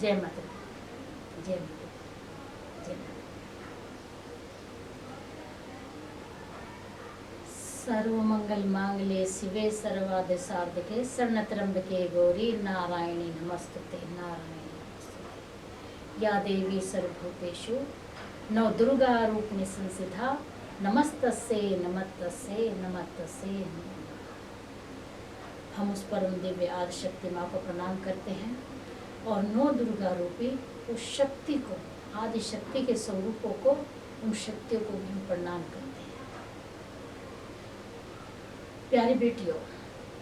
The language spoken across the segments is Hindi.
जय माता दी, जय माता दी, जय माता दी। सर्वमंगल मांगल्ये शिवे सर्वार्थ साधके शरणत्र्यंबके गौरी नारायणी नमस्तुते, नारायणी नमस्तुते। या देवी सर्वभूतेषु नवदुर्गा रूपिणी संस्थिता नमस्तस्यै नमस्तस्यै नमस्तस्यै नमः। हम उस परम दिव्य आदि शक्ति माँ को प्रणाम करते हैं और नौ दुर्गा रूपी उस शक्ति को, आदि शक्ति के स्वरूपों को, उन शक्तियों को भी हम प्रणाम करते हैं। प्यारी बेटियों,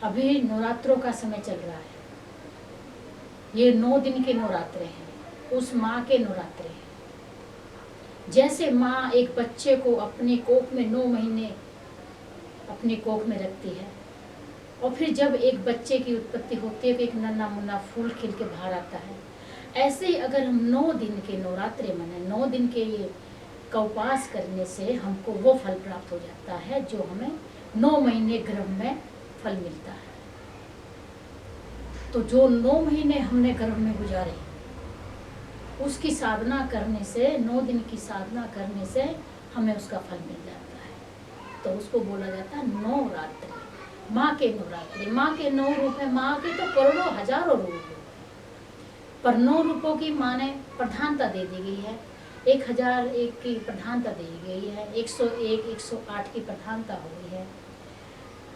अभी नवरात्रों का समय चल रहा है। ये 9 दिन के नवरात्रे हैं, उस माँ के नवरात्रे हैं। जैसे माँ एक बच्चे को अपने कोख में 9 महीने अपने कोख में रखती है और फिर जब एक बच्चे की उत्पत्ति होती है तो एक नन्हा मुन्ना फूल खिल के बाहर आता है, ऐसे ही अगर हम 9 दिन के नवरात्रे मनाएं, 9 दिन के ये का उपवास करने से हमको वो फल प्राप्त हो जाता है जो हमें 9 महीने गर्भ में फल मिलता है। तो जो 9 महीने हमने गर्भ में गुजारे, उसकी साधना करने से, 9 दिन की साधना करने से हमें उसका फल मिल जाता है। तो उसको बोला जाता है नवरात्रि, माँ के नवरात्रि। माँ के 9 रूप है, माँ के तो करोड़ों हजारों रूप है, पर 9 रूपों की माँ ने प्रधानता दे दी गई है। 1001 की प्रधानता दी गई है, 101, 108 की प्रधानता हो गई है,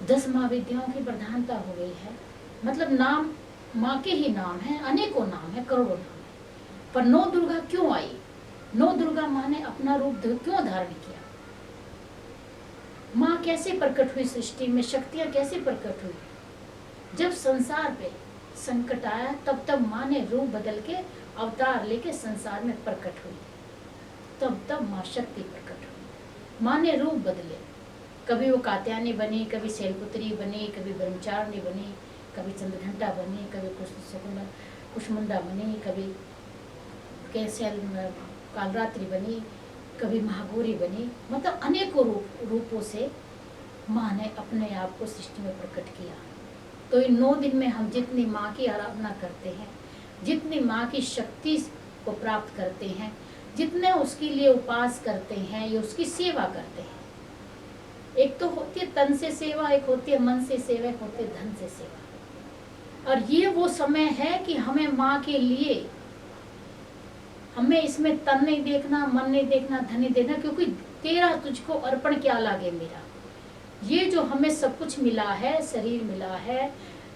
10 महाविद्याओं की प्रधानता हो गई है। मतलब नाम माँ के ही नाम है, अनेकों नाम है, करोड़ों नाम है। पर 9 दुर्गा क्यों आई? 9 दुर्गा माँ ने अपना रूप क्यों धारण किया? माँ कैसे प्रकट हुई सृष्टि में? शक्तियाँ कैसे प्रकट हुई? जब संसार पे संकट आया तब माँ ने रूप बदल के अवतार लेके संसार में प्रकट हुई। तब माँ शक्ति प्रकट हुई। माँ ने रूप बदले, कभी वो कात्यायनी बनी, कभी शैलपुत्री बनी, कभी ब्रह्मचारिणी बनी, कभी चंद्रघंटा बनी, कभी कुष्मुंडा बनी, कभी कैशल कालरात्रि बनी, कभी महागौरी बनी। मतलब अनेकों रूपों से माँ ने अपने आप को सृष्टि में प्रकट किया। तो इन 9 दिन में हम जितनी माँ की आराधना करते हैं, जितनी माँ की शक्ति को प्राप्त करते हैं, जितने उसके लिए उपास करते हैं या उसकी सेवा करते हैं। एक तो होती है तन से सेवा, एक होती है मन से सेवा, एक होती है धन से सेवा। और ये वो समय है कि हमें माँ के लिए, हमें इसमें तन नहीं देखना, मन नहीं देखना, धन नहीं देखना, क्योंकि तेरा तुझको अर्पण क्या लागे मेरा। ये जो हमें सब कुछ मिला है, शरीर मिला है,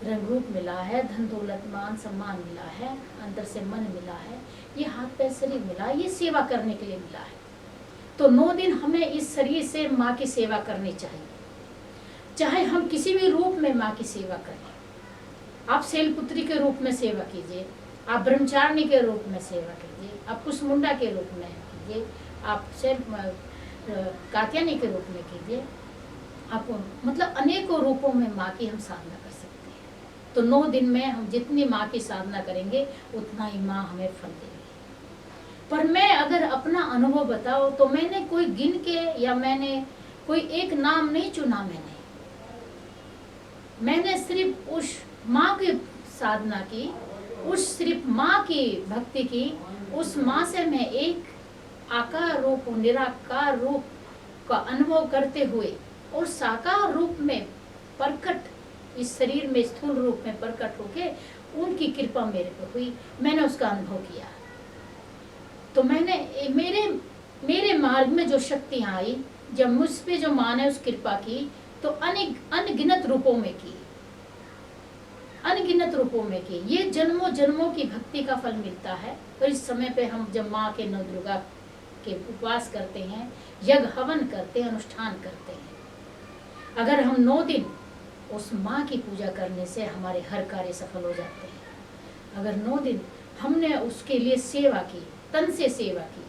रंग रूप मिला है, धन दौलत मान सम्मान मिला है, अंदर से मन मिला है, ये हाथ पैर शरीर मिला है, ये सेवा करने के लिए मिला है। तो 9 दिन हमें इस शरीर से माँ की सेवा करनी चाहिए। चाहे हम किसी भी रूप में माँ की सेवा करें। आप शैलपुत्री के रूप में सेवा कीजिए, आप ब्रह्मचारिणी के रूप में सेवा कीजिए, आप कुष्मुंडा के रूप में कीजिए, आप कात्यायनी के रूप में कीजिए। आप मतलब अनेकों रूपों में माँ की हम साधना कर सकते हैं। तो 9 दिन में हम जितनी माँ की साधना करेंगे उतना ही माँ हमें फल देगी। पर मैं अगर अपना अनुभव बताऊं तो मैंने कोई गिन के या मैंने कोई एक नाम नहीं चुना। मैंने सिर्फ उस माँ की साधना की, उस सिर्फ माँ की भक्ति की। उस माँ से मैं एक आकार रूप, निराकार रूप का अनुभव करते हुए और साकार रूप में प्रकट, इस शरीर में स्थूल रूप में प्रकट होके उनकी कृपा मेरे पर हुई, मैंने उसका अनुभव किया। तो मैंने मेरे मार्ग में जो शक्तियाँ आई, जब मुझ पे जो माँ ने उस कृपा की, तो अनगिनत रूपों में की, अनगिनत रूपों में की। ये जन्मों जन्मों की भक्ति का फल मिलता है। और इस समय पे हम जब माँ के नवदुर्गा के उपवास करते हैं, यज्ञ हवन करते हैं, अनुष्ठान करते हैं, अगर हम 9 दिन उस माँ की पूजा करने से हमारे हर कार्य सफल हो जाते हैं। अगर 9 दिन हमने उसके लिए सेवा की, तन से सेवा की,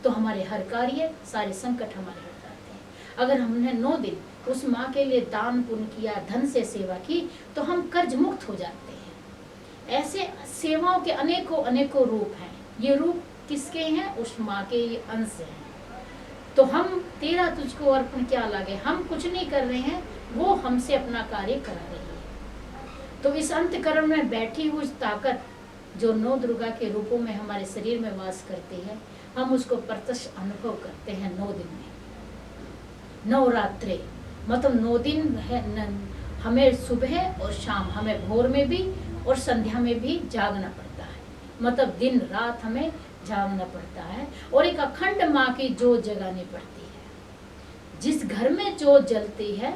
तो हमारे हर कार्य, सारे संकट हमारे हट जाते हैं। अगर हमने 9 दिन उस माँ के लिए दान पुण्य किया, धन से सेवा की, तो हम कर्ज मुक्त हो जाते हैं। ऐसे सेवाओं के अनेकों रूप हैं। ये रूप किसके हैं? उस माँ के ये अंश हैं। तो हम तेरा तुझको अर्पण क्या लागे, हम कुछ नहीं कर रहे हैं, वो हमसे अपना कार्य करा रही है। तो इस अंतकरण में बैठी हुई ताकत जो 9 दुर्गा के रूपों में हमारे शरीर में वास करती है, हम उसको प्रत्यक्ष अनुभव करते हैं 9 दिन में। नवरात्रे मतलब 9 दिन है, हमें सुबह और शाम, हमें भोर में भी और संध्या में भी जागना पड़ता है, मतलब दिन रात हमें जागना पड़ता है। और एक अखंड माँ की जोत जगानी पड़ती है। जिस घर में जोत जलती है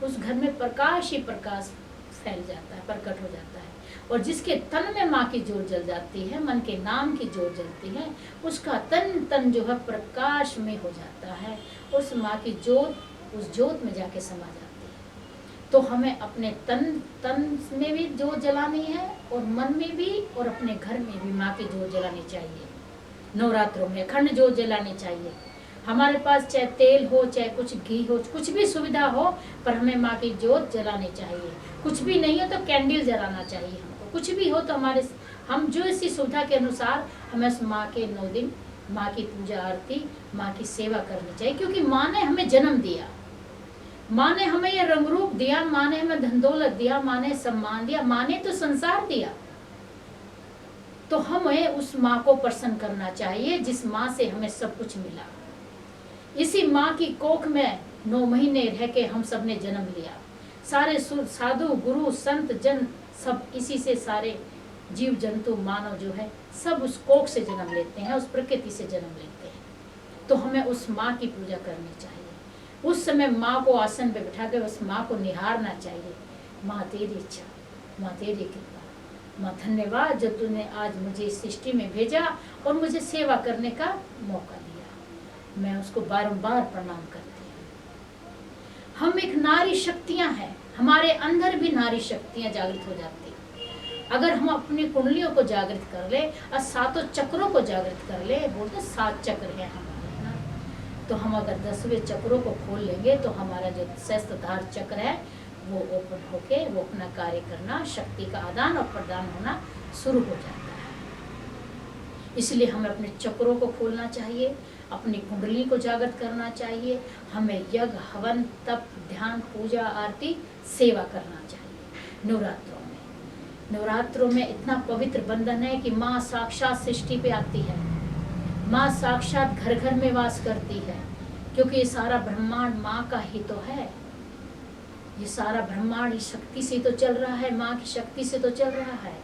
उस घर में प्रकाश ही प्रकाश फैल जाता है, प्रकट हो जाता है। और जिसके तन में माँ की जोत जल जाती है, मन के नाम की जोत जलती है, उसका तन तन जो है प्रकाश में हो जाता है। उस माँ की जोत उस जोत में जाके समा जाती है। तो हमें अपने तन में भी जोत जलानी है और मन में भी और अपने घर में भी माँ की जोत जलानी चाहिए। नवरात्रों में अखंड जोत जलानी चाहिए। हमारे पास चाहे तेल हो, चाहे कुछ घी हो, कुछ भी सुविधा हो, पर हमें माँ की जोत जलानी चाहिए। कुछ भी नहीं हो तो कैंडल जलाना चाहिए हमको। कुछ भी हो तो हम जो इसी सुविधा के अनुसार हमें उस माँ के 9 दिन माँ की पूजा आरती, माँ की सेवा करनी चाहिए। क्योंकि माँ ने हमें जन्म दिया, माँ ने हमें ये रंग रूप दिया, माँ ने हमें धन दौलत दिया, माँ ने सम्मान दिया, माँ ने तो संसार दिया। तो हमें उस माँ को प्रसन्न करना चाहिए जिस माँ से हमें सब कुछ मिला। इसी माँ की कोख में 9 महीने रह के हम सब ने जन्म लिया। सारे साधु गुरु संत जन सब इसी से, सारे जीव जंतु मानव जो है सब उस कोख से जन्म लेते हैं, उस प्रकृति से जन्म लेते हैं। तो हमें उस माँ की पूजा करनी चाहिए। उस समय माँ को आसन पे बिठा कर उस माँ को निहारना चाहिए। माँ तेरी इच्छा, माँ तेरी कृपा, माँ धन्यवाद जो तूने आज मुझे इस सृष्टि में भेजा और मुझे सेवा करने का मौका दिया। मैं उसको बारंबार प्रणाम करती हूँ। हम एक नारी शक्तियाँ हैं, हमारे अंदर भी नारी शक्तियाँ जागृत हो जाती हैं। अगर हम अपनी कुंडलियों को जागृत कर ले और 7 चक्रों को जागृत कर ले, बोलते 7 चक्र हैं हमारे ना, तो हम अगर 10वें चक्रों को खोल लेंगे तो हमारा जो सहस्त्रधार चक्र है वो ओपन होके वो अपना कार्य करना, शक्ति का आदान और प्रदान होना शुरू हो जाता है। इसलिए हमें अपने चक्रों को खोलना चाहिए, अपनी कुंडली को जागृत करना चाहिए। हमें यज्ञ हवन तप ध्यान पूजा आरती सेवा करना चाहिए। नवरात्रों में इतना पवित्र बंधन है कि माँ साक्षात सृष्टि पे आती है, माँ साक्षात घर घर में वास करती है। क्योंकि ये सारा ब्रह्मांड माँ का ही तो है, ये सारा ब्रह्मांड इस शक्ति से तो चल रहा है, माँ की शक्ति से तो चल रहा है।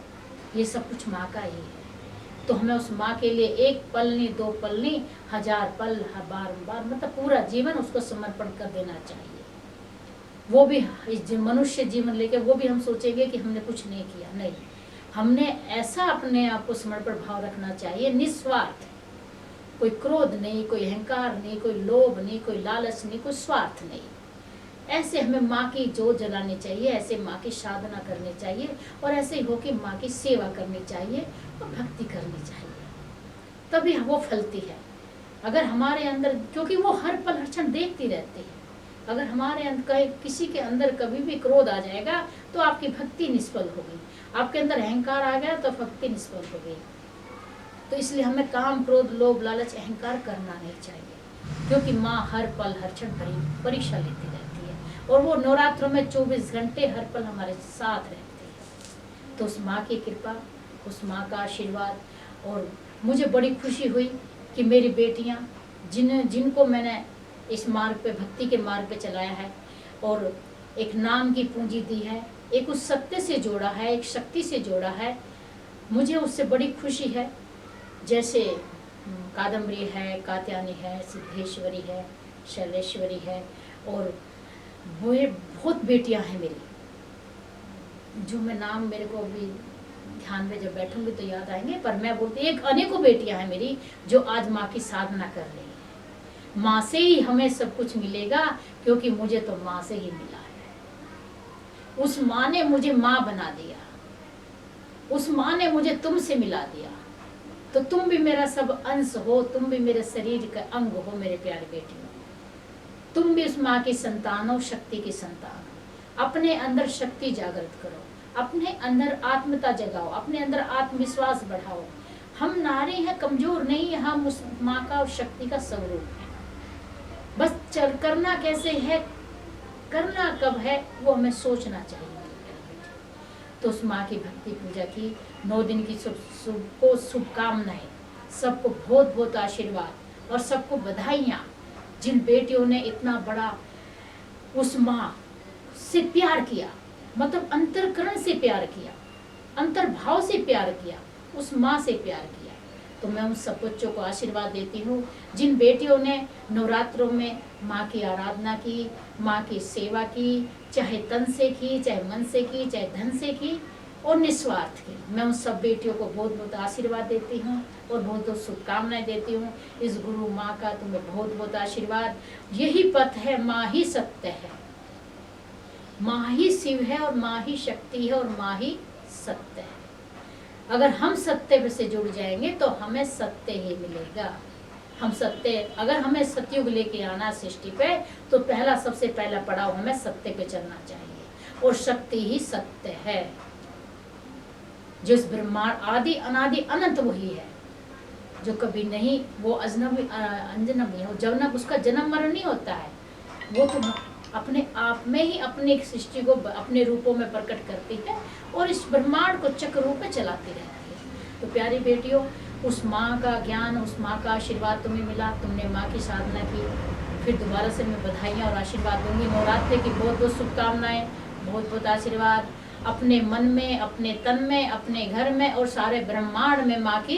ये सब कुछ माँ का ही है। तो हमें उस माँ के लिए 1 पल नहीं 2 पल नहीं 1000 पल बार मतलब पूरा जीवन उसको समर्पण कर देना चाहिए। वो भी इस मनुष्य जीवन लेके वो भी हम सोचेंगे कि हमने कुछ नहीं किया, नहीं, हमने ऐसा अपने आप को समर्पण भाव रखना चाहिए, निस्वार्थ, कोई क्रोध नहीं, कोई अहंकार नहीं, कोई लोभ नहीं, कोई लालच नहीं, कोई स्वार्थ नहीं। ऐसे हमें माँ की जोत जलानी चाहिए, ऐसे माँ की साधना करनी चाहिए और ऐसे ही होकर माँ की सेवा करनी चाहिए और भक्ति करनी चाहिए, तभी वो फलती है। अगर हमारे अंदर, क्योंकि वो हर पल हर क्षण देखती रहती है, अगर हमारे अंदर किसी के अंदर कभी भी क्रोध आ जाएगा तो आपकी भक्ति निष्फल हो गई, आपके अंदर अहंकार आ गया तो भक्ति निष्फल हो गई। तो इसलिए हमें काम क्रोध लोभ लालच अहंकार करना नहीं चाहिए, क्योंकि माँ हर पल हर क्षण परीक्षा लेती रहती है और वो नवरात्रों में 24 घंटे हर पल हमारे साथ रहती है। तो उस माँ की कृपा, उस माँ का आशीर्वाद, और मुझे बड़ी खुशी हुई कि मेरी बेटियाँ जिनको मैंने इस मार्ग पे, भक्ति के मार्ग पे चलाया है और एक नाम की पूंजी दी है, एक उस सत्य से जोड़ा है, एक शक्ति से जोड़ा है, मुझे उससे बड़ी खुशी है। जैसे कादम्बरी है, कात्यायनी है, सिद्धेश्वरी है, शैलेश्वरी है, और वो बहुत बेटियां हैं मेरी, जो मैं नाम मेरे को अभी ध्यान में जब बैठूंगी तो याद आएंगे, पर मैं बोलती एक अनेकों बेटियां हैं मेरी जो आज माँ की साधना कर रही है। माँ से ही हमें सब कुछ मिलेगा, क्योंकि मुझे तो माँ से ही मिला है। उस माँ ने मुझे माँ बना दिया, उस माँ ने मुझे तुमसे मिला दिया, तो तुम भी मेरा सब अंश हो, तुम भी मेरे शरीर का अंग हो मेरे प्यारे बेटियों। तुम भी उस माँ की संतान हो, शक्ति की संतान हो। अपने अंदर शक्ति जागृत करो, अपने अंदर आत्मता जगाओ, अपने अंदर आत्मविश्वास बढ़ाओ। हम नारी हैं, कमजोर नहीं है, हम उस माँ का शक्ति का स्वरूप है। बस चल करना कैसे है, करना कब है, वो हमें सोचना चाहिए। तो उस माँ की भक्ति पूजा की। 9 दिन की सबको शुभकामनाएं, सबको बहुत बहुत आशीर्वाद और सबको बधाइयाँ। जिन बेटियों ने इतना बड़ा उस माँ से प्यार किया, मतलब अंतरकरण से प्यार किया, अंतर्भाव से प्यार किया, उस माँ से प्यार किया, तो मैं उन सब बच्चों को आशीर्वाद देती हूँ। जिन बेटियों ने नवरात्रों में माँ की आराधना की, माँ की सेवा की, चाहे तन से की, चाहे मन से की, चाहे धन से की और निस्वार्थ की, मैं उन सब बेटियों को बहुत बहुत आशीर्वाद देती हूँ और बहुत बहुत शुभकामनाएं देती हूँ। इस गुरु माँ का तुम्हें बहुत बहुत आशीर्वाद। यही पथ है, माँ ही सत्य है, माँ ही शिव है और माँ ही शक्ति है और माँ ही सत्य है। अगर हम सत्य से जुड़ जाएंगे तो हमें सत्य ही मिलेगा। हम सत्य, अगर हमें सतयुग लेके आना सृष्टि पे, तो सबसे पहला पड़ाव हमें सत्य पे चलना चाहिए और शक्ति ही सत्य है। जिस ब्रह्मांड आदि अनादि अनंत वही है, जो कभी नहीं, वो अजनबी अंजनम नहीं हो, जब उसका जन्म मरण नहीं होता है, वो तो अपने आप में ही अपने सृष्टि को अपने रूपों में प्रकट करती है और इस ब्रह्मांड को चक्र रूप में चलाती रहती है। तो प्यारी बेटियों, उस माँ का ज्ञान, उस माँ का आशीर्वाद तुम्हें मिला, तुमने माँ की साधना की, फिर दोबारा से मैं बधाइयाँ और आशीर्वाद दूंगी। नवरात्रि की बहुत बहुत शुभकामनाएं, बहुत बहुत आशीर्वाद। अपने मन में, अपने तन में, अपने घर में और सारे ब्रह्मांड में माँ की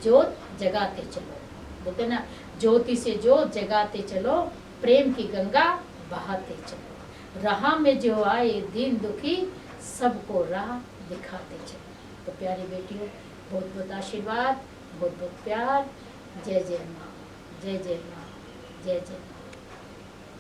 ज्योत जगाते चलो। बोलते ना, ज्योति से ज्योत जगाते चलो, प्रेम की गंगा बहाते चलो, राह में जो आए दीन दुखी, सबको राह दिखाते चलो। तो प्यारी बेटियों, बहुत बहुत आशीर्वाद, बहुत बहुत प्यार। जय जय माँ, जय जय माँ, जय जय माँ।